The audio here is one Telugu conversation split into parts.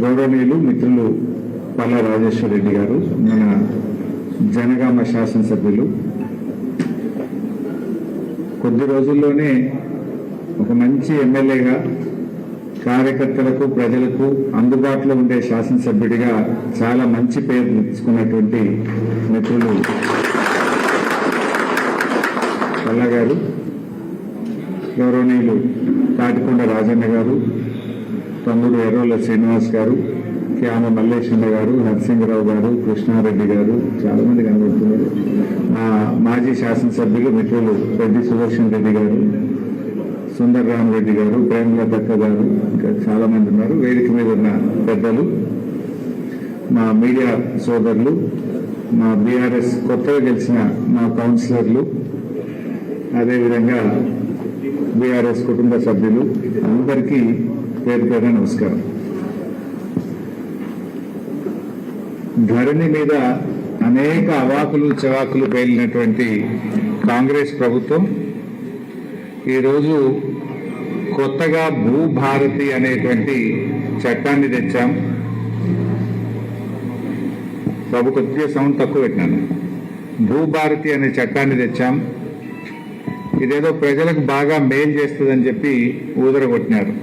గౌరవనీయులు మిత్రులు పల్లా రాజేశ్వర రెడ్డి గారు, మన జనగామ శాసనసభ్యులు, కొద్ది రోజుల్లోనే ఒక మంచి ఎమ్మెల్యేగా కార్యకర్తలకు ప్రజలకు అందుబాటులో ఉండే శాసనసభ్యుడిగా చాలా మంచి పేరు తెచ్చుకున్నటువంటి మిత్రులు పల్లా గారు, గౌరవనీయులు తాటికొండ రాజన్న గారు, తమ్ముడు ఎర్రోల శ్రీనివాస్ గారు, క్యామ మల్లేశ్వర గారు, నరసింహరావు గారు, కృష్ణారెడ్డి గారు, చాలా మంది కనబడుతున్నారు. మాజీ శాసనసభ్యులు మిత్రులు పెద్ది సుదర్శన్ రెడ్డి గారు, సుందర్ రామరెడ్డి గారు, ప్రేమలతక్క గారు, ఇంకా చాలా మంది ఉన్నారు. వేదిక మీద ఉన్న పెద్దలు, మా మీడియా సోదరులు, మా బీఆర్ఎస్ కొత్తగా గెలిచిన మా కౌన్సిలర్లు, అదేవిధంగా బీఆర్ఎస్ కుటుంబ సభ్యులు అందరికీ పేరు పేరున నమస్కారం. ధరణి మీద అనేక అవాకులు చవాకులు పేలినటువంటి కాంగ్రెస్ ప్రభుత్వం ఈరోజు కొత్తగా భూభారతి అనేటువంటి చట్టాన్ని తెచ్చాం. బాబు కొద్దిగా సౌండ్ తక్కువ పెట్టినాను. భూభారతి అనే చట్టాన్ని తెచ్చాం. ఇదేదో ప్రజలకు బాగా మేలు చేస్తుందని చెప్పి ఊదరగొట్టినారు.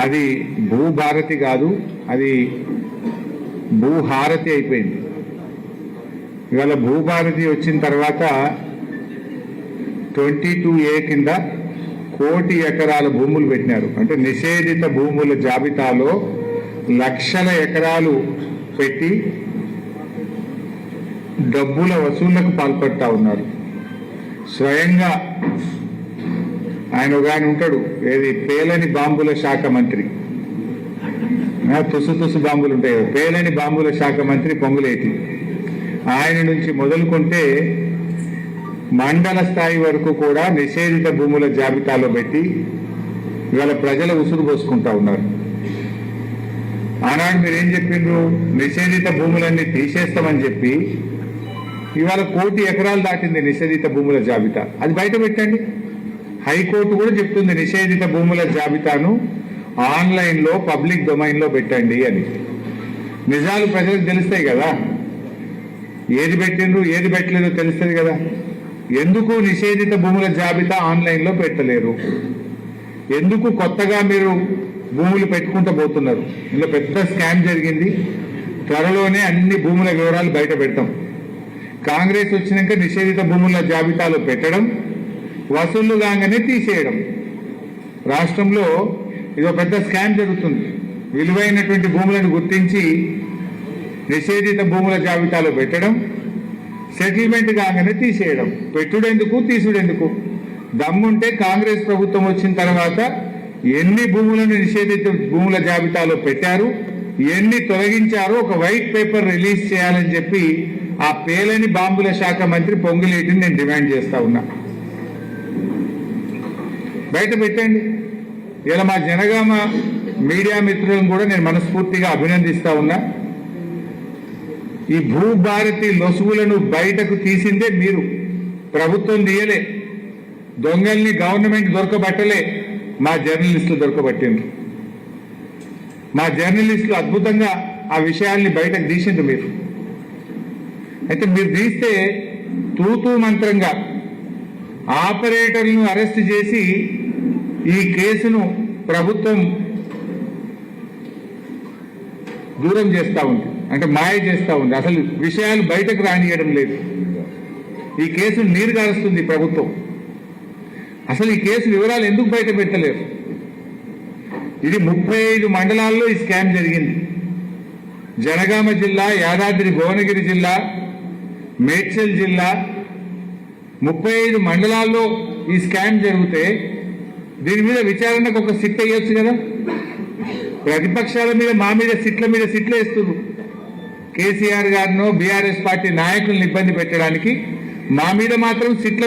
అది భూభారతి కాదు, అది భూహారతి అయిపోయింది. ఇవాళ భూభారతి వచ్చిన తర్వాత 22A కింద 1 కోటి ఎకరాల భూములు పెట్టినారు. అంటే నిషేధిత భూముల జాబితాలో లక్షల ఎకరాలు పెట్టి డబ్బుల వసూళ్లకు పాల్పడతా ఉన్నారు. స్వయంగా ఆయన ఒక ఆయన ఉంటాడు, ఏది పేలని బాంబుల శాఖ మంత్రి, తుసు బాంబులు ఉంటాయి, పేలని బాంబుల శాఖ మంత్రి పొంగులేటి, ఆయన నుంచి మొదలుకుంటే మండల స్థాయి వరకు కూడా నిషేధిత భూముల జాబితాలో పెట్టి ఇవాళ ప్రజల ఉసురు పోసుకుంటా ఉన్నారు. ఆనాడు మీరేం చెప్పిండ్రు? నిషేధిత భూములన్నీ తీసేస్తామని చెప్పి ఇవాళ 1 కోటి ఎకరాలు దాటింది నిషేధిత భూముల జాబితా. అది బయట పెట్టండి. హైకోర్టు కూడా చెప్తుంది నిషేధిత భూముల జాబితాను ఆన్లైన్లో పబ్లిక్ డొమైన్లో పెట్టండి అని. నిజాలు ప్రజలకు తెలుస్తాయి కదా, ఏది పెట్టిండ్రు ఏది పెట్టలేదో తెలుస్తుంది కదా. ఎందుకు నిషేధిత భూముల జాబితా ఆన్లైన్లో పెట్టలేరు? ఎందుకు కొత్తగా మీరు భూములు పెట్టుకుంటూ పోతున్నారు? ఇందులో పెద్ద స్కామ్ జరిగింది. త్వరలోనే అన్ని భూముల వివరాలు బయట పెడతాం. కాంగ్రెస్ వచ్చినాక నిషేధిత భూముల జాబితాలో పెట్టడం, వసూళ్లు కాగానే తీసేయడం. రాష్ట్రంలో ఇదో పెద్ద స్కామ్ జరుగుతుంది. విలువైనటువంటి భూములను గుర్తించి నిషేధిత భూముల జాబితాలో పెట్టడం, సెటిల్మెంట్ కాగానే తీసేయడం. పెట్టుడెందుకు, తీసుడెందుకు? దమ్ముంటే కాంగ్రెస్ ప్రభుత్వం వచ్చిన తర్వాత ఎన్ని భూములను నిషేధిత భూముల జాబితాలో పెట్టారు, ఎన్ని తొలగించారో ఒక వైట్ పేపర్ రిలీజ్ చేయాలని చెప్పి ఆ పేలని బాంబుల శాఖ మంత్రి పొంగులేటిని నేను డిమాండ్ చేస్తా ఉన్నా. బయట పెట్టండి. ఇలా మా జనగామ మీడియా మిత్రులను కూడా నేను మనస్ఫూర్తిగా అభినందిస్తా ఉన్నా. ఈ భూభారతి లొసుగులను బయటకు తీసిందే మీరు, ప్రభుత్వం తీయలే. దొంగల్ని గవర్నమెంట్ దొరకబట్టలే, మా జర్నలిస్టులు దొరకబట్టిండ్రు. మా జర్నలిస్టులు అద్భుతంగా ఆ విషయాల్ని బయటకు తీసిండ్రు మీరు. అయితే మీరు తీస్తే తూతూ మంత్రంగా ఆపరేటర్లను అరెస్ట్ చేసి ఈ కేసును ప్రభుత్వం దూరం చేస్తూ ఉంది, అంటే మాయ చేస్తూ ఉంది. అసలు విషయాలు బయటకు రానియడం లేదు. ఈ కేసు నీరు గారుస్తుంది ప్రభుత్వం. అసలు ఈ కేసు వివరాలు ఎందుకు బయట పెట్టలేరు? ఇది 35 మండలాల్లో ఈ స్కామ్ జరిగింది. జనగామ జిల్లా, యాదాద్రి భువనగిరి జిల్లా, మేడ్చల్ జిల్లా 35 మండలాల్లో ఈ స్కామ్ జరిగితే దీని మీద విచారణకు ఒక సిట్ వేయొచ్చు కదా. ప్రతిపక్షాల మీద మా మీద సిట్ల వేస్తున్నారు. కేసీఆర్ గారినో బీఆర్ఎస్ పార్టీ నాయకులను ఇబ్బంది పెట్టడానికి మా మీద మాత్రం సిట్ల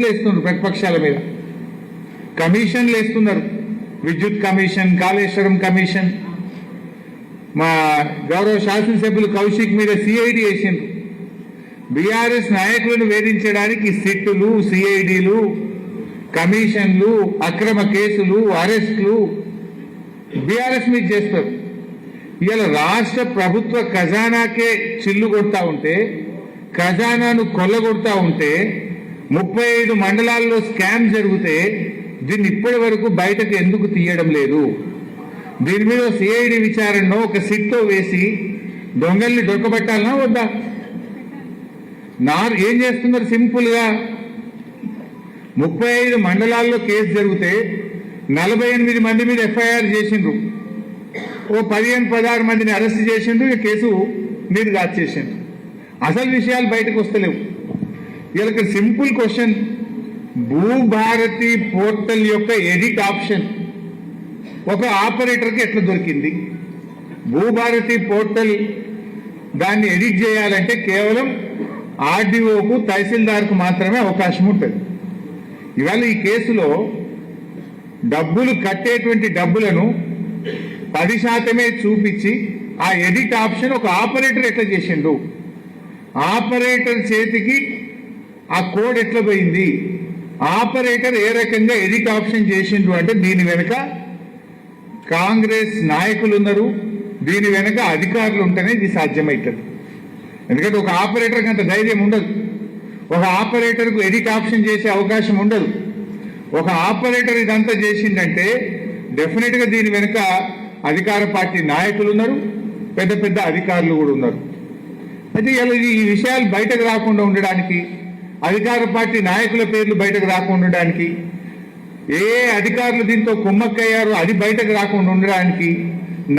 వేస్తున్నారు. ప్రతిపక్షాల మీద కమిషన్లు వేస్తున్నారు. విద్యుత్ కమిషన్, కాళేశ్వరం కమిషన్, మా గౌరవ శాసనసభ్యులు కౌశిక్ మీద సిఐడి వేసిండ్రు. బీఆర్ఎస్ నాయకులను వేధించడానికి సిట్టులు, సిఐడిలు, కమిషన్లు, అక్రమ కేసులు, అరెస్టులు బీఆర్ఎస్ మీద చేస్తారు. ఇవాళ రాష్ట్ర ప్రభుత్వ ఖజానాకే చిల్లు కొడతా ఉంటే, ఖజానాను కొల్లగొడతా ఉంటే, 35 మండలాల్లో స్కామ్ జరిగితే దీన్ని ఇప్పటి వరకు బయటకు ఎందుకు తీయడం లేదు? దీని మీద సిఐడి విచారణలో ఒక సిట్టో వేసి దొంగల్ని దొరకబట్టాలనా వద్దా? ఏం చేస్తున్నారు? సింపుల్ గా 35 మండలాల్లో కేసు జరిగితే 48 మంది మీద ఎఫ్ఐఆర్ చేసిండ్రు, ఓ 15-16 మందిని అరెస్ట్ చేసిండ్రు, ఈ కేసు మీరు దాచేసిండ్రు. అసలు విషయాలు బయటకు వస్తలేవు. వీళ్ళకి సింపుల్ క్వశ్చన్, భూభారతి పోర్టల్ యొక్క ఎడిట్ ఆప్షన్ ఒక ఆపరేటర్కి ఎట్లా దొరికింది? భూభారతి పోర్టల్ దాన్ని ఎడిట్ చేయాలంటే కేవలం ఆర్డీఓకు, తహసీల్దార్కు మాత్రమే అవకాశం ఉంటుంది. ఇవాళ ఈ కేసులో డబ్బులు కట్టేటువంటి డబ్బులను 10% చూపించి ఆ ఎడిట్ ఆప్షన్ ఒక ఆపరేటర్ ఎట్లా చేసిండు? ఆపరేటర్ చేతికి ఆ కోడ్ ఎట్లా పోయింది? ఆపరేటర్ ఏ రకంగా ఎడిట్ ఆప్షన్ చేసిండు అంటే దీని వెనుక కాంగ్రెస్ నాయకులు ఉన్నారు, దీని వెనుక అధికారులు ఉంటేనే ఇది సాధ్యమవుతుంది. ఎందుకంటే ఒక ఆపరేటర్కి అంత ధైర్యం ఉండదు, ఒక ఆపరేటర్కు ఎడిట్ ఆప్షన్ చేసే అవకాశం ఉండదు. ఒక ఆపరేటర్ ఇదంతా చేసిందంటే డెఫినెట్గా దీని వెనుక అధికార పార్టీ నాయకులు ఉన్నారు, పెద్ద పెద్ద అధికారులు కూడా ఉన్నారు. అయితే ఈ విషయాలు బయటకు రాకుండా ఉండడానికి, అధికార పార్టీ నాయకుల పేర్లు బయటకు రాకుండా ఉండడానికి, ఏ అధికారులు దీంతో కుమ్మక్కయ్యారో అది బయటకు రాకుండా ఉండడానికి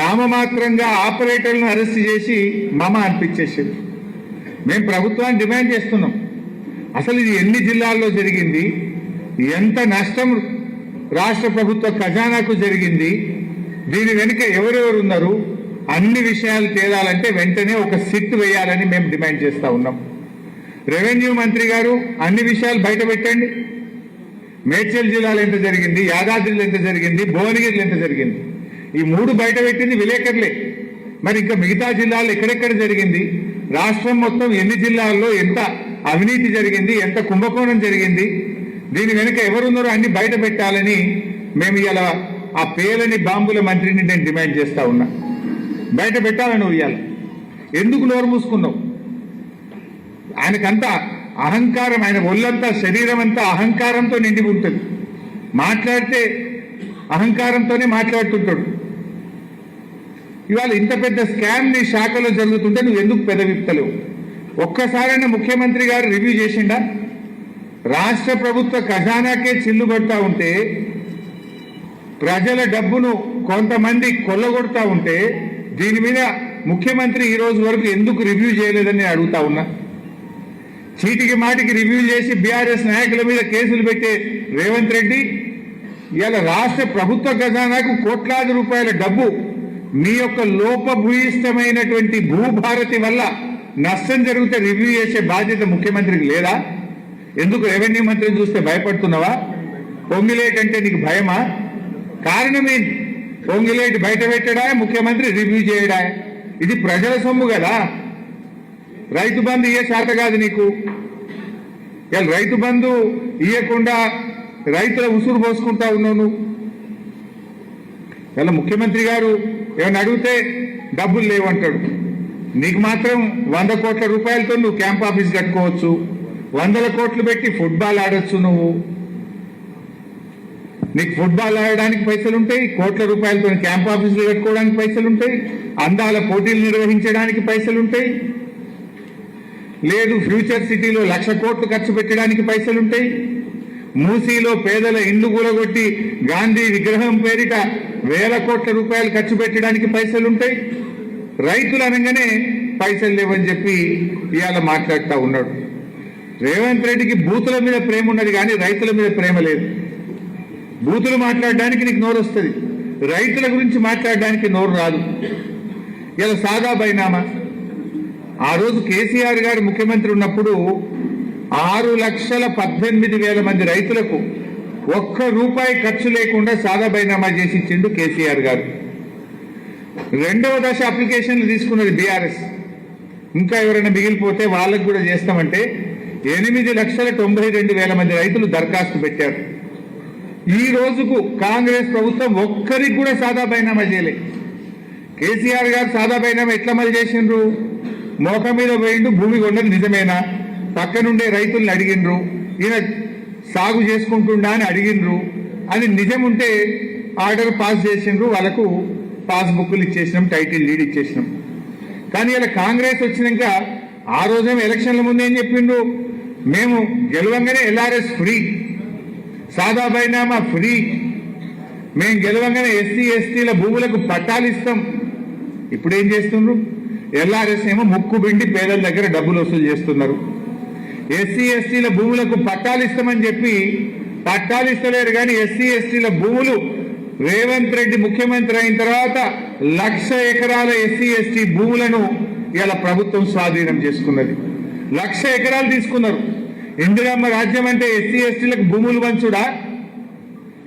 నామమాత్రంగా ఆపరేటర్లను అరెస్ట్ చేసి మమ అనిపించేసింది. మేము ప్రభుత్వాన్ని డిమాండ్ చేస్తున్నాం, అసలు ఇది ఎన్ని జిల్లాల్లో జరిగింది, ఎంత నష్టం రాష్ట్ర ప్రభుత్వ ఖజానాకు జరిగింది, దీని వెనుక ఎవరెవరు ఉన్నారు, అన్ని విషయాలు తేలాలంటే వెంటనే ఒక సిట్ వేయాలని మేము డిమాండ్ చేస్తా ఉన్నాం. రెవెన్యూ మంత్రి గారు అన్ని విషయాలు బయట పెట్టండి. మేడ్చల్ జిల్లాలో ఎంత జరిగింది, యాదాద్రిలో ఎంత జరిగింది, భువనగిరిలో ఎంత జరిగింది, ఈ 3 బయట పెట్టింది విలేకరులే. మరి ఇంకా మిగతా జిల్లాల్లో ఎక్కడెక్కడ జరిగింది, రాష్ట్రం మొత్తం ఎన్ని జిల్లాల్లో ఎంత అవినీతి జరిగింది, ఎంత కుంభకోణం జరిగింది, దీని వెనుక ఎవరున్నారో అన్ని బయట పెట్టాలని మేము ఇలా ఆ పేలని బాంబుల మంత్రిని నేను డిమాండ్ చేస్తా ఉన్నా. బయట పెట్టాలని నువ్వు ఇవ్వాలి. ఎందుకు నోరు మూసుకున్నావు? ఆయనకంతా అహంకారం, ఆయన ఒళ్ళంతా శరీరం అంతా అహంకారంతో నిండి ఉంటుంది. మాట్లాడితే అహంకారంతోనే మాట్లాడుతుంటాడు. ఇవాళ ఇంత పెద్ద స్కామ్ నీ శాఖలో జరుగుతుంటే నువ్వు ఎందుకు పెదవిప్తలేవు? ఒక్కసారైనా ముఖ్యమంత్రి గారు రివ్యూ చేసిండా? రాష్ట్ర ప్రభుత్వ ఖజానాకే చిల్లు పడతా ఉంటే, ప్రజల డబ్బును కొంతమంది కొల్లగొడతా ఉంటే దీని మీద ముఖ్యమంత్రి ఈ రోజు వరకు ఎందుకు రివ్యూ చేయలేదని నేను అడుగుతా ఉన్నా. చీటికి మాటికి రివ్యూ చేసి బీఆర్ఎస్ నాయకుల మీద కేసులు పెట్టే రేవంత్ రెడ్డి ఇవాళ రాష్ట్ర ప్రభుత్వ ఖజానాకు కోట్లాది రూపాయల డబ్బు మీ యొక్క లోపభూయిష్టమైనటువంటి భూభారతి వల్ల నష్టం జరిగితే రివ్యూ చేసే బాధ్యత ముఖ్యమంత్రికి లేదా? ఎందుకు రెవెన్యూ మంత్రిని చూస్తే భయపడుతున్నావా? పొంగిలేట్ అంటే నీకు భయమా? కారణమేంటి? పొంగిలేట్ బయట పెట్టడా, ముఖ్యమంత్రి రివ్యూ చేయడా? ఇది ప్రజల సొమ్ము కదా. రైతు బంధు ఇయ్యే శాత కాదు నీకు. ఇలా రైతు బంధు ఇయ్యకుండా రైతుల ఉసురు పోసుకుంటా ఉన్నావు నువ్వు. ఇలా ముఖ్యమంత్రి గారు ఏమైనా అడిగితే డబ్బులు లేవంటాడు. నీకు మాత్రం 100 కోట్ల రూపాయలతో నువ్వు క్యాంప్ ఆఫీస్ కట్టుకోవచ్చు, 100 కోట్లు పెట్టి ఫుట్బాల్ ఆడొచ్చు. నీకు ఫుట్బాల్ ఆడడానికి పైసలు ఉంటాయి, కోట్ల రూపాయలతో క్యాంప్ ఆఫీసులు కట్టుకోవడానికి పైసలు ఉంటాయి, అందాల పోటీలు నిర్వహించడానికి పైసలు ఉంటాయి, లేదు ఫ్యూచర్ సిటీలో 1,00,000 కోట్లు ఖర్చు పెట్టడానికి పైసలు ఉంటాయి, మూసీలో పేదల ఇండ్లు కూలగొట్టి గాంధీ విగ్రహం పేరిట 1,000 కోట్ల రూపాయలు ఖర్చు పెట్టడానికి పైసలు ఉంటాయి. రైతులు అనగానే పైసలు లేవని చెప్పి ఇవాళ మాట్లాడుతూ ఉన్నాడు. రేవంత్ రెడ్డికి బూతుల మీద ప్రేమ ఉన్నది కానీ రైతుల మీద ప్రేమ లేదు. బూతులు మాట్లాడడానికి నీకు నోరు వస్తుంది, రైతుల గురించి మాట్లాడడానికి నోరు రాదు. ఇలా సాదా బైనామా, ఆ రోజు కేసీఆర్ గారు ముఖ్యమంత్రి ఉన్నప్పుడు 6,18,000 మంది రైతులకు ₹1 ఖర్చు లేకుండా సాదా బైనామా చేసి ఇచ్చిండు కేసీఆర్ గారు. 2వ దశ అప్లికేషన్లు తీసుకున్నది బీఆర్ఎస్. ఇంకా ఎవరైనా మిగిలిపోతే వాళ్ళకు కూడా చేస్తామంటే 8,92,000 మంది రైతులు దరఖాస్తు పెట్టారు. ఈ రోజుకు కాంగ్రెస్ ప్రభుత్వం ఒక్కరికి కూడా సాదా బైనామా చేయలేదు. కేసీఆర్ గారు సాదా బైనామా ఎట్లా అమలు చేసిండ్రు? మోక మీద పోయిండు, భూమి కొన్నది నిజమేనా? పక్కనుండే రైతుల్ని అడిగిండ్రు, ఈయన సాగు చేసుకుంటుండా అని అడిగిండ్రు. అది నిజం ఉంటే ఆర్డర్ పాస్ చేసిండ్రు, వాళ్ళకు పాస్బుక్లు ఇచ్చేసినాం, టైటిల్ డీడ్ ఇచ్చేసినాం. కానీ ఇలా కాంగ్రెస్ వచ్చినాక ఆ రోజేమో ఎలక్షన్ల ముందు ఏం చెప్పిండ్రు? మేము గెలవంగానే ఎల్ఆర్ఎస్ ఫ్రీ, సాదా బైనామా ఫ్రీ, మేము గెలవంగానే ఎస్సీ ఎస్టీల భూములకు పట్టాలు ఇస్తాం. ఇప్పుడు ఏం చేస్తుండ్రు? ఎల్ఆర్ఎస్ ఏమో ముక్కు బిండి పేదల దగ్గర డబ్బులు వసూలు చేస్తున్నారు. ఎస్సీ ఎస్టీల భూములకు పట్టాలు ఇస్తామని చెప్పి పట్టాలు ఇస్తలేరు. కానీ ఎస్సీ ఎస్టీల భూములు రేవంత్ రెడ్డి ముఖ్యమంత్రి అయిన తర్వాత 1,00,000 ఎకరాల ఎస్సీ ఎస్టీ భూములను ఇలా ప్రభుత్వం స్వాధీనం చేసుకున్నది. 1,00,000 ఎకరాలు తీసుకున్నారు. ఇందిరమ్మ రాజ్యం అంటే ఎస్సీ ఎస్టీలకు భూములు పంచుడా,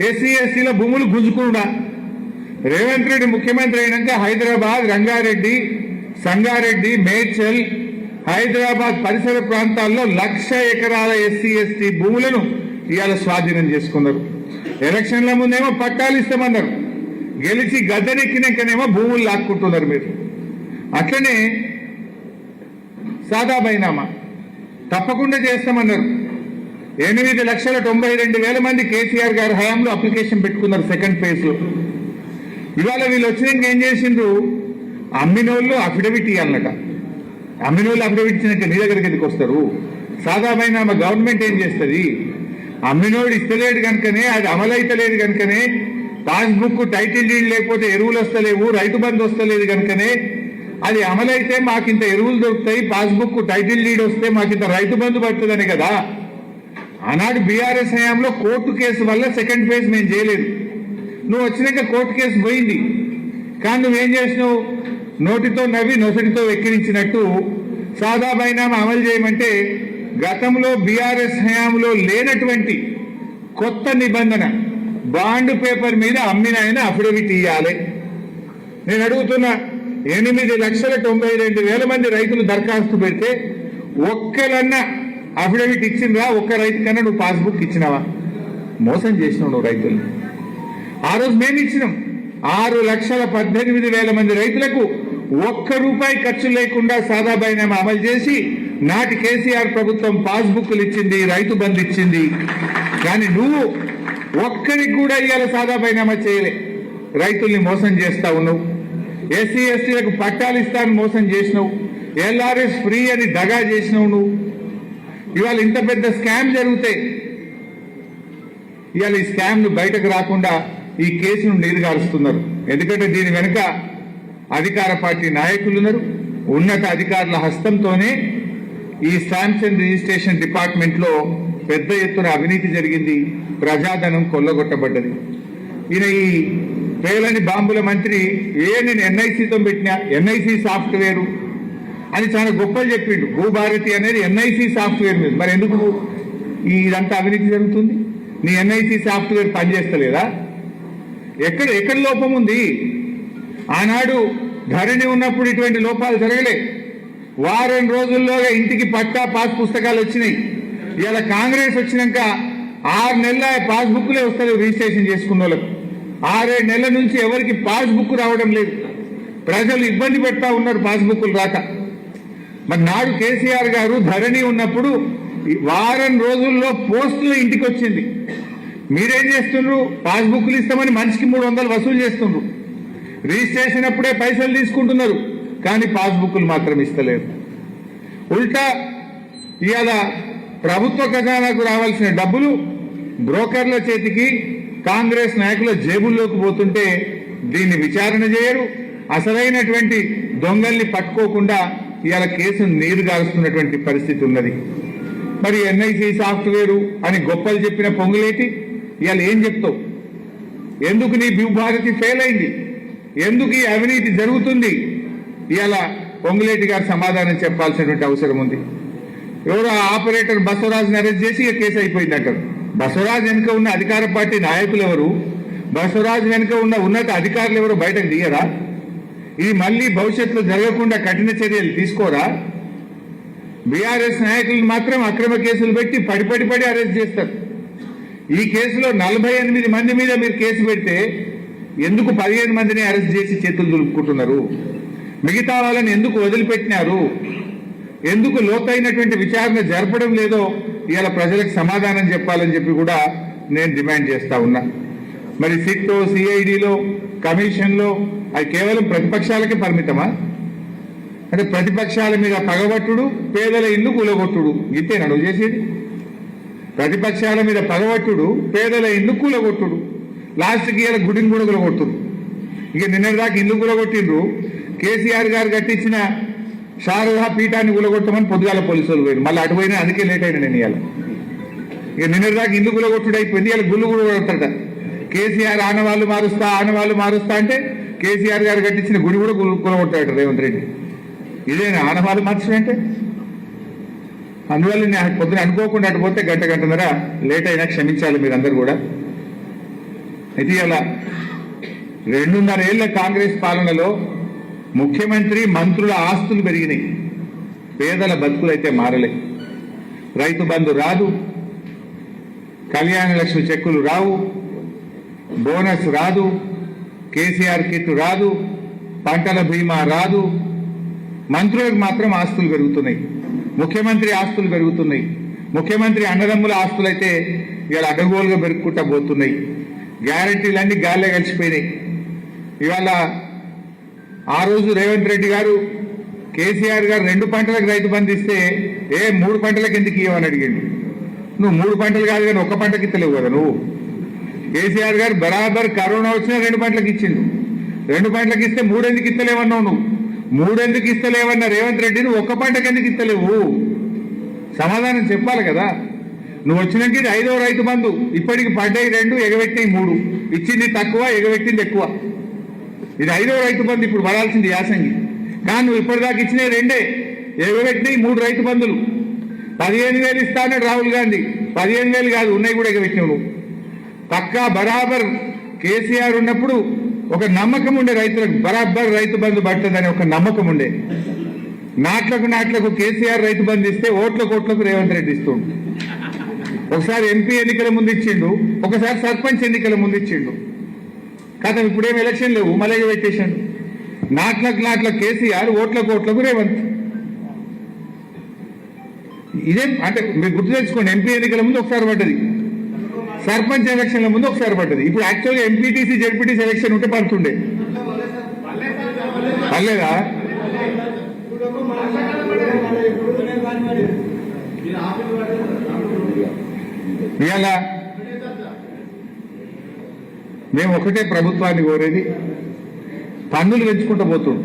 ఎస్సీ ఎస్టీల భూములు గుంజుకుడా? రేవంత్ రెడ్డి ముఖ్యమంత్రి అయినాక హైదరాబాద్, రంగారెడ్డి, సంగారెడ్డి, మేడ్చల్, హైదరాబాద్ పరిసర ప్రాంతాల్లో 1,00,000 ఎకరాల ఎస్సీ ఎస్టీ భూములను ఇవాళ స్వాధీనం చేసుకున్నారు. ఎలక్షన్ల ముందేమో పట్టాలు ఇస్తామన్నారు, గెలిచి గద్దెనెక్కినాకనేమో భూములు లాక్కుంటున్నారు మీరు. అట్లనే సాదా బైనామా తప్పకుండా చేస్తామన్నారు. 8,92,000 మంది కేసీఆర్ గారి హయాంలో అప్లికేషన్ పెట్టుకున్నారు సెకండ్ ఫేజ్ లో. ఇవాళ వీళ్ళు వచ్చినాక ఏం చేసిండ్రు? అమ్మినోళ్ళు అఫిడవిట్ ఇవ్వాలన్నట. అమ్మినోళ్ళు అఫిడవిట్ ఇచ్చినాక నీ దగ్గరికి ఎందుకు వస్తారు? సాదా బైనామా గవర్నమెంట్ ఏం చేస్తుంది? అమ్మినోడు ఇస్తలేడు కనుకనే, అది అమలైతలేదు కనుకనే, పాస్బుక్ టైటిల్ డీడ్ లేకపోతే ఎరువులు వస్తలేవు, రైతు బంధు వస్తలేదు కనుకనే, అది అమలైతే మాకింత ఎరువులు దొరుకుతాయి, పాస్బుక్ టైటిల్ డీడ్ వస్తే మాకింత రైతు బంధు పడుతుందని కదా. ఆనాడు బీఆర్ఎస్ హయాంలో కోర్టు కేసు వల్ల సెకండ్ ఫేజ్ మేము చేయలేదు. నువ్వు వచ్చినాక కోర్టు కేసు పోయింది. కానీ నువ్వేం చేసినావు? నోటితో నవ్వి నొసటితో వెక్కిరించినట్టు సాదా బైనామా అమలు చేయమంటే గతంలో బీఆర్ఎస్ హయాంలో లేనటువంటి కొత్త నిబంధన, బాండ్ పేపర్ మీద అమ్మిన ఆయన అఫిడవిట్ ఇవ్వాలి. నేను అడుగుతున్నా, 8,92,000 మంది రైతులు దరఖాస్తు పెడితే ఒక్కలన్నా అఫిడవిట్ ఇచ్చిండ్రా? ఒక్క రైతు కన్నా నువ్వు పాస్బుక్ ఇచ్చినావా? మోసం చేసినావు నువ్వు రైతులు. ఆ రోజు మేము ఇచ్చినాం. 6,18,000 మంది రైతులకు ₹1 ఖర్చు లేకుండా సాదా బైనామా అమలు చేసి నాటి కేసీఆర్ ప్రభుత్వం పాస్బుక్లు ఇచ్చింది, రైతు బంధు ఇచ్చింది. కానీ నువ్వు ఒక్కరికి కూడా ఇవాళ సాదా బైనామా చేయలే. రైతుల్ని మోసం చేస్తా ఉన్నావు. ఎస్సీ ఎస్టీలకు పట్టాలు ఇస్తాను మోసం చేసినావు. ఎల్ఆర్ఎస్ ఫ్రీ అని దగా చేసినావు నువ్వు. ఇవాళ ఇంత పెద్ద స్కామ్ జరిగితే ఇవాళ ఈ స్కామ్ ను బయటకు రాకుండా ఈ కేసును నీరుగారుస్తున్నారు. ఎందుకంటే దీని వెనుక అధికార పార్టీ నాయకులు ఉన్నారు. ఉన్నత అధికారుల హస్తంతోనే ఈ స్టాంప్స్ అండ్ రిజిస్ట్రేషన్ డిపార్ట్మెంట్ లో పెద్ద ఎత్తున అవినీతి జరిగింది, ప్రజాధనం కొల్లగొట్టబడ్డది. ఈయన ఈ పేలని బాంబుల మంత్రి నేను ఎన్ఐసితో పెట్టినా, ఎన్ఐసి సాఫ్ట్వేర్ అని చాలా గొప్పలు చెప్పిండు. భూభారతి అనేది ఎన్ఐసి సాఫ్ట్వేర్ మీద. మరి ఎందుకు ఇదంతా అవినీతి జరుగుతుంది? నీ ఎన్ఐసి సాఫ్ట్వేర్ పనిచేస్తలేదా? ఎక్కడ లోపం ఉంది? ఆనాడు ధరణి ఉన్నప్పుడు ఇటువంటి లోపాలు జరగలే. వారం రోజుల్లోగా ఇంటికి పట్టా పాస్ పుస్తకాలు వచ్చినాయి. ఇలా కాంగ్రెస్ వచ్చినాక 6 నెలల పాస్బుక్లే వస్తారు రిజిస్ట్రేషన్ చేసుకున్న వాళ్ళకు. 6-7 నెలల నుంచి ఎవరికి పాస్బుక్ రావడం లేదు. ప్రజలు ఇబ్బంది పెడతా ఉన్నారు పాస్బుక్లు రాక. మరి నాడు కేసీఆర్ గారు ధరణి ఉన్నప్పుడు వారం రోజుల్లో పోస్టులు ఇంటికి వచ్చింది. మీరేం చేస్తున్నారు? పాస్బుక్లు ఇస్తామని మనిషికి 300 వసూలు చేస్తున్నారు. రిజిస్ట్రేషన్ అప్పుడే పైసలు తీసుకుంటున్నారు, కానీ పాస్బుక్లు మాత్రం ఇస్తలేరు. ఉల్టా ఇవాళ ప్రభుత్వ ఖజానాకు రావాల్సిన డబ్బులు బ్రోకర్ల చేతికి, కాంగ్రెస్ నాయకుల జేబుల్లోకి పోతుంటే దీన్ని విచారణ చేయరు. అసలైనటువంటి దొంగల్ని పట్టుకోకుండా ఇవాళ కేసును నీరుగారుస్తున్నటువంటి పరిస్థితి ఉన్నది. మరి ఎన్ఐసి సాఫ్ట్వేరు అని గొప్పలు చెప్పిన పొంగులేటి ఇవాళ ఏం చెప్తావు? ఎందుకు నీ భూభారతి ఫెయిల్ అయింది? ఎందుకు ఈ అవినీతి జరుగుతుంది? ఇవాళ పొంగులేటి గారు సమాధానం చెప్పాల్సినటువంటి అవసరం ఉంది. ఎవరో ఆపరేటర్ బసవరాజుని అరెస్ట్ చేసి ఇక కేసు అయిపోయింది అంటారు. బసవరాజు వెనుక ఉన్న అధికార పార్టీ నాయకులు ఎవరు? బసవరాజు వెనుక ఉన్న ఉన్నత అధికారులు ఎవరు బయటకు తీయరా? ఇది మళ్ళీ భవిష్యత్తులో జరగకుండా కఠిన చర్యలు తీసుకోరా? బీఆర్ఎస్ నాయకులను మాత్రం అక్రమ కేసులు పెట్టి పడి అరెస్ట్ చేస్తారు. ఈ కేసులో 48 మంది మీద మీరు కేసు పెడితే ఎందుకు 15 మందిని అరెస్ట్ చేసి చేతులు దులుపుకుంటున్నారు? మిగతా వాళ్ళని ఎందుకు వదిలిపెట్టినారు? ఎందుకు లోతైనటువంటి విచారణ జరపడం లేదో ఇవాళ ప్రజలకు సమాధానం చెప్పాలని చెప్పి కూడా నేను డిమాండ్ చేస్తా ఉన్నా. మరి సిట్టో, సిఐడిలో, కమిషన్లో అది కేవలం ప్రతిపక్షాలకే పరిమితమా? అంటే ప్రతిపక్షాల మీద పగబట్టుడు, పేదల ఇల్లు కూలగొట్టుడు, ఇంతేనా నువ్వు చేసేది? ప్రతిపక్షాల మీద పగబట్టుడు, పేదల ఇల్లు కూలగొట్టుడు, లాస్ట్కి ఇలా గుడిని కూడా కూలగొట్టుడు. ఇక నిన్నటిదాకా ఇల్లు కూలగొట్టిండ్రు. కేసీఆర్ గారు కట్టించిన శారదా పీఠాన్ని కూలగొట్టమని పొద్దుగాల పోలీసులు పోయింది. మళ్ళీ అటు పోయినా, అందుకే లేట్ అయినా నేను ఇవాళ. ఇక నిన్నటిదాకా ఇల్లు కూలగొట్టుడు అయిపోయింది, ఇలా గుళ్ళు కూడా కొడతాడ. కేసీఆర్ ఆనవాళ్ళు మారుస్తా అంటే కేసీఆర్ గారు కట్టించిన గుడి కూడా కూలగొట్టాడు రేవంత్ రెడ్డి. ఇదేనా ఆనవాళ్ళు మార్చడం అంటే? అందువల్ల నేను పొద్దున అనుకోకుండా అటు పోతే గంటన్నర లేట్ అయినా క్షమించాలి మీరందరూ కూడా. అయితే ఇలా 2.5 ఏళ్ల కాంగ్రెస్ పాలనలో ముఖ్యమంత్రి, మంత్రుల ఆస్తులు పెరిగినాయి, పేదల బతుకులు అయితే మారలే. రైతు బంధు రాదు, కళ్యాణ లక్ష్మి చెక్కులు రావు, బోనస్ రాదు, కేసీఆర్ కిట్ రాదు, పంటల బీమా రాదు. మంత్రులకు మాత్రం ఆస్తులు పెరుగుతున్నాయి, ముఖ్యమంత్రి ఆస్తులు పెరుగుతున్నాయి. ముఖ్యమంత్రి అన్నదమ్ముల ఆస్తులు అయితే ఇవాళ అడ్డగోలుగా పెరుగుకుంటా పోతున్నాయి. గ్యారంటీలన్నీ గాల్లే కలిసిపోయినాయి. ఇవాళ ఆ రోజు రేవంత్ రెడ్డి గారు, కేసీఆర్ గారు 2 పంటలకు రైతు బంధు ఇస్తే 3 పంటలకు ఎందుకు ఇవ్వమని అడిగిండు. నువ్వు 3 పంటలు కాదు కానీ 1 పంటకి ఇస్తలేవు కదా నువ్వు. కేసీఆర్ గారు బరాబర్ కరోనా వచ్చినా 2 పంటలకు ఇచ్చిండు. 2 పంటలకు ఇస్తే 3 ఎందుకు ఇస్తలేవన్నావు నువ్వు? 3 ఎందుకు ఇస్తలేవన్న రేవంత్ రెడ్డిని 1 పంటకి ఎందుకు ఇస్తలేవు? సమాధానం చెప్పాలి కదా. నువ్వు వచ్చినాక ఇది 5వ రైతు బంధు. ఇప్పటికి పడ్డాయి 2, ఎగబెట్టినాయి 3. ఇచ్చింది తక్కువ, ఎగబెట్టింది ఎక్కువ. ఇది 5వ రైతు బంధు ఇప్పుడు పడాల్సింది యాసంగి. కానీ నువ్వు ఇప్పటిదాకా ఇచ్చినాయి 2, ఎగబెట్టినాయి 3 రైతు బంధులు. 15,000 ఇస్తా అన్నాడు రాహుల్ గాంధీ. 15,000 కాదు, ఉన్నాయి కూడా ఎగబెట్టినావు నువ్వు. పక్కా బరాబర్ కేసీఆర్ ఉన్నప్పుడు ఒక నమ్మకం ఉండే, రైతులకు బరాబర్ రైతు బంధు పడుతుందని ఒక నమ్మకం ఉండే. నాట్లకు కేసీఆర్ రైతు బంధు ఇస్తే ఓట్లకు రేవంత్ రెడ్డి ఇస్తుండు. ఒకసారి ఎంపీ ఎన్నికల ముందు ఇచ్చిండు, ఒకసారి సర్పంచ్ ఎన్నికల ముందు ఇచ్చిండు. కాదు ఇప్పుడేం ఎలక్షన్ లేవు, మళ్ళీ పెట్టేశాడు. నాట్లకు కేసీఆర్, ఓట్లకు రేవంత్. ఇదేం అంటే మీరు గుర్తు తెచ్చుకోండి. ఎంపీ ఎన్నికల ముందు ఒకసారి పడ్డది, సర్పంచ్ ఎలక్షన్ల ముందు ఒకసారి పడ్డది. ఇప్పుడు యాక్చువల్గా ఎంపీటీసీ, జెడ్పీటీసీ ఎలక్షన్ ఉంటే పడుతుండే. పర్లేదా? ఇవాళ మేము ఒకటే ప్రభుత్వాన్ని కోరేది, పన్నులు పెంచుకుంటూ పోతుంది.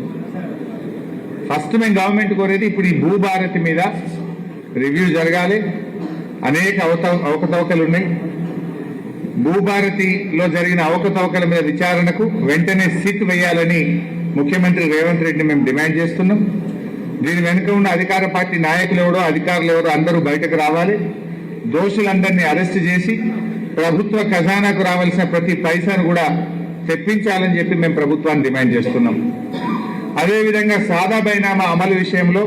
ఫస్ట్ మేము గవర్నమెంట్ కోరేది ఇప్పుడు ఈ భూభారతి మీద రివ్యూ జరగాలి. అనేక అవకతవకలు ఉన్నాయి. భూభారతిలో జరిగిన అవకతవకల మీద విచారణకు వెంటనే సిట్ వేయాలని ముఖ్యమంత్రి రేవంత్ రెడ్డిని మేము డిమాండ్ చేస్తున్నాం. దీని వెనుక ఉన్న అధికార పార్టీ నాయకులు ఎవరో, అధికారులు ఎవరో అందరూ బయటకు రావాలి. దోషులందరినీ అరెస్ట్ చేసి ప్రభుత్వ ఖజానాకు రావాల్సిన ప్రతి పైసాను కూడా తెప్పించాలని చెప్పి మేము ప్రభుత్వాన్ని డిమాండ్ చేస్తున్నాం. అదేవిధంగా సాదా బైనామా అమలు విషయంలో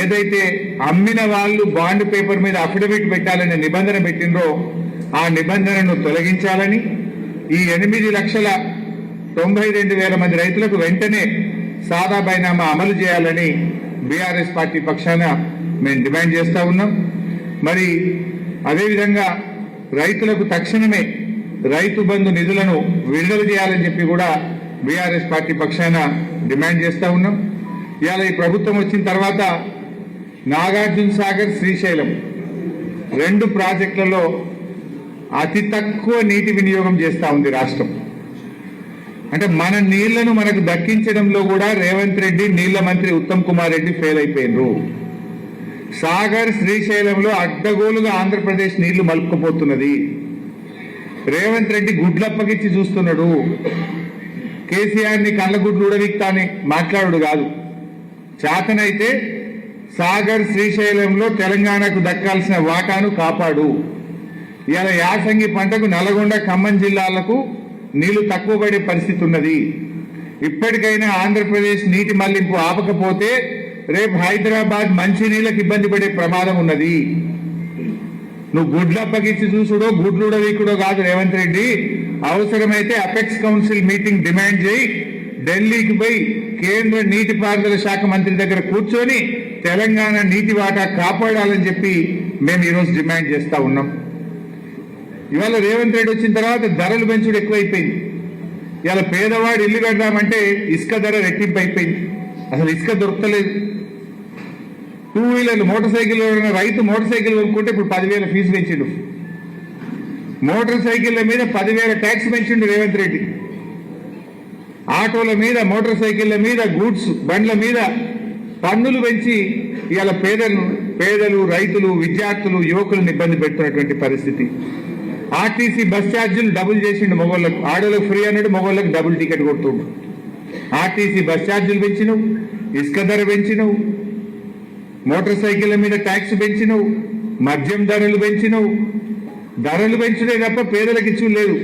ఏదైతే అమ్మిన వాళ్ళు బాండ్ పేపర్ మీద అఫిడవిట్ పెట్టాలనే నిబంధన పెట్టిండ్రో ఆ నిబంధనను తొలగించాలని, ఈ 8,92,000 మంది రైతులకు వెంటనే సాదా బైనామా అమలు చేయాలని బీఆర్ఎస్ పార్టీ పక్షాన మేము డిమాండ్ చేస్తా ఉన్నాం. మరి అదేవిధంగా రైతులకు తక్షణమే రైతు బంధు నిధులను విడుదల చేయాలని చెప్పి కూడా బీఆర్ఎస్ పార్టీ పక్షాన డిమాండ్ చేస్తా ఉన్నాం. ఇవాళ ఈ ప్రభుత్వం వచ్చిన తర్వాత నాగార్జున సాగర్, శ్రీశైలం 2 ప్రాజెక్టులలో అతి తక్కువ నీటి వినియోగం చేస్తా ఉంది రాష్ట్రం. అంటే మన నీళ్లను మనకు దక్కించడంలో కూడా రేవంత్ రెడ్డి, నీళ్ల మంత్రి ఉత్తమ్ కుమార్ రెడ్డి ఫెయిల్ అయిపోయినరు. సాగర్, శ్రీశైలంలో అడ్డగోలుగా ఆంధ్రప్రదేశ్ నీళ్లు మలుపుకుపోతున్నది. రేవంత్ రెడ్డి గుడ్లప్పగిచ్చి చూస్తున్నాడు. కేసీఆర్ ని కళ్ళగుడ్లు ఉడవిక్తా అని మాట్లాడు కాదు. చేతనైతే సాగర్, శ్రీశైలంలో తెలంగాణకు దక్కాల్సిన వాటాను కాపాడు. ఇవాళ యాసంగి పంటకు నల్గొండ, ఖమ్మం జిల్లాలకు నీళ్లు తక్కువ పడే పరిస్థితి ఉన్నది. ఇప్పటికైనా ఆంధ్రప్రదేశ్ నీటి మళ్లింపు ఆపకపోతే రేపు హైదరాబాద్ మంచి నీళ్లకు ఇబ్బంది పడే ప్రమాదం ఉన్నది. నువ్వు గుడ్లప్పగిచ్చి చూసుడో, గుడ్లుడో వీకుడో కాదు రేవంత్ రెడ్డి, అవసరమైతే అపెక్స్ కౌన్సిల్ మీటింగ్ డిమాండ్ చేయి ఢిల్లీకి పోయి కేంద్ర నీటిపారుదల శాఖ మంత్రి దగ్గర కూర్చొని తెలంగాణ నీటి వాటా కాపాడాలని చెప్పి మేము ఈరోజు డిమాండ్ చేస్తా ఉన్నాం. ఇవాళ రేవంత్ రెడ్డి వచ్చిన తర్వాత ధరలు పెంచుడు ఎక్కువైపోయింది. ఇవాళ పేదవాడు ఇల్లు కడదామంటే ఇసుక ధర రెట్టింపు అయిపోయింది. అసలు ఇసుక దొరకలేదు. 2 వీలర్లు మోటార్ సైకిల్ రైతు మోటార్ సైకిల్ కొనుక్కుంటే ఇప్పుడు 10,000 ఫీజు పెంచిండు. మోటార్ సైకిళ్ల మీద 10,000 ట్యాక్స్ పెంచిండు రేవంత్ రెడ్డి. ఆటోల మీద, మోటార్ సైకిళ్ల మీద, గూడ్స్ బండ్ల మీద పన్నులు పెంచి ఇవాళ పేదలు, రైతులు, విద్యార్థులు, యువకులను ఇబ్బంది పెడుతున్నటువంటి పరిస్థితి. ఆర్టీసీ బస్ ఛార్జీలు డబుల్ చేసిండు. మగవాళ్ళకు, ఆడోళ్ళకు ఫ్రీ అన్నాడు, మగవాళ్ళకు డబుల్ టికెట్ కొడుతుండు. ఆర్టీసీ బస్ ఛార్జీలు పెంచినవు, ఇసుక ధర పెంచినవు, మోటార్ సైకిళ్ల మీద ట్యాక్స్ పెంచినవు, మద్యం ధరలు పెంచినవు. ధరలు పెంచుడే తప్ప పేదలకు ఇచ్చు లేదు.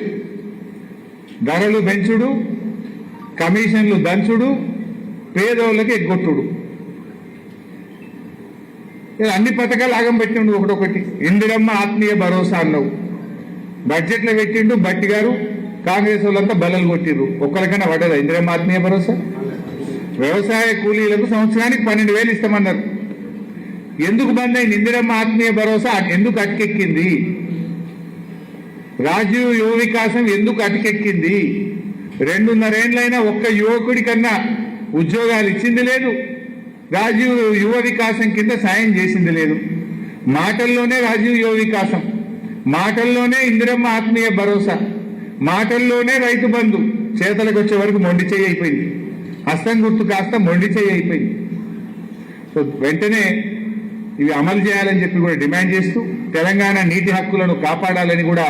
ధరలు పెంచుడు, కమిషన్లు దంచుడు, పేదోళ్ళకి ఎగ్గొట్టుడు. అన్ని పథకాలు ఆగం పెట్టిండు. ఒకటొకటి ఇందిరమ్మ ఆత్మీయ భరోసా అన్నావు, బడ్జెట్లో పెట్టిండు. బట్టి గారు కాంగ్రెస్ వాళ్ళంతా బల్లలు కొట్టిర్రు. ఒక్కరికైనా పడ్డదా ఇందిరమ్మ ఆత్మీయ భరోసా? వ్యవసాయ కూలీలకు సంవత్సరానికి 12,000 ఇస్తామన్నారు. ఎందుకు బంద్ అయింది ఇందిరమ్మ ఆత్మీయ భరోసా? ఎందుకు అటుకెక్కింది? రాజీవ్ యువ వికాసం ఎందుకు అటుకెక్కింది? 2.5 ఏళ్ళైనా ఒక్క యువకుడి కన్నా ఉద్యోగాలు ఇచ్చింది లేదు. రాజీవ్ యువ వికాసం కింద సాయం చేసింది లేదు. మాటల్లోనే రాజీవ్ యువ వికాసం, మాటల్లోనే ఇందిరమ్మ ఆత్మీయ భరోసా, మాటల్లోనే రైతు బంధు, చేతలకు వచ్చే వరకు మొండి చేయి అయిపోయింది. హస్తం గుర్తు కాస్త మొండి చేయి అయిపోయింది. సో వెంటనే ఇవి అమలు చేయాలని చెప్పి కూడా డిమాండ్ చేస్తూ, తెలంగాణ నీటి హక్కులను కాపాడాలని కూడా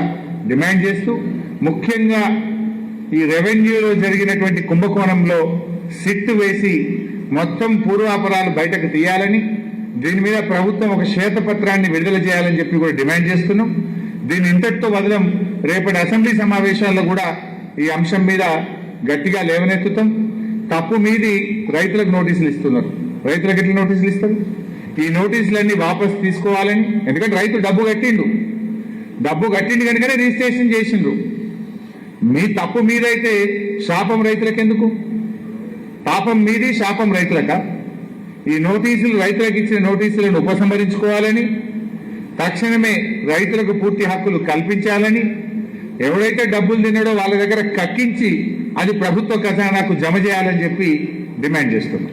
డిమాండ్ చేస్తూ, ముఖ్యంగా ఈ రెవెన్యూలో జరిగినటువంటి కుంభకోణంలో సిట్ వేసి మొత్తం పూర్వాపరాలు బయటకు తీయాలని, దీని మీద ప్రభుత్వం ఒక శ్వేతపత్రాన్ని విడుదల చేయాలని చెప్పి కూడా డిమాండ్ చేస్తున్నాం. దీన్ని ఇంతటితో వదలం. రేపటి అసెంబ్లీ సమావేశాల్లో కూడా ఈ అంశం మీద గట్టిగా లేవనెత్తుతాం. తప్పు మీది రైతులకు నోటీసులు ఇస్తున్నారు. రైతులకు ఎట్లా నోటీసులు ఇస్తారు? ఈ నోటీసులన్నీ వాపసు తీసుకోవాలని. ఎందుకంటే రైతు డబ్బు కట్టిండు కనుకనే రిజిస్ట్రేషన్ చేసిండ్రు. మీ తప్పు మీదైతే శాపం రైతులకు ఎందుకు? పాపం మీది, శాపం రైతులక? ఈ నోటీసులు, రైతులకు ఇచ్చిన నోటీసులను ఉపసంహరించుకోవాలని, తక్షణమే రైతులకు పూర్తి హక్కులు కల్పించాలని, ఎవరైతే డబ్బులు తిన్నాడో వాళ్ళ దగ్గర కక్కించి అది ప్రభుత్వ ఖజానాకు జమ చేయాలని చెప్పి డిమాండ్ చేస్తున్నాం.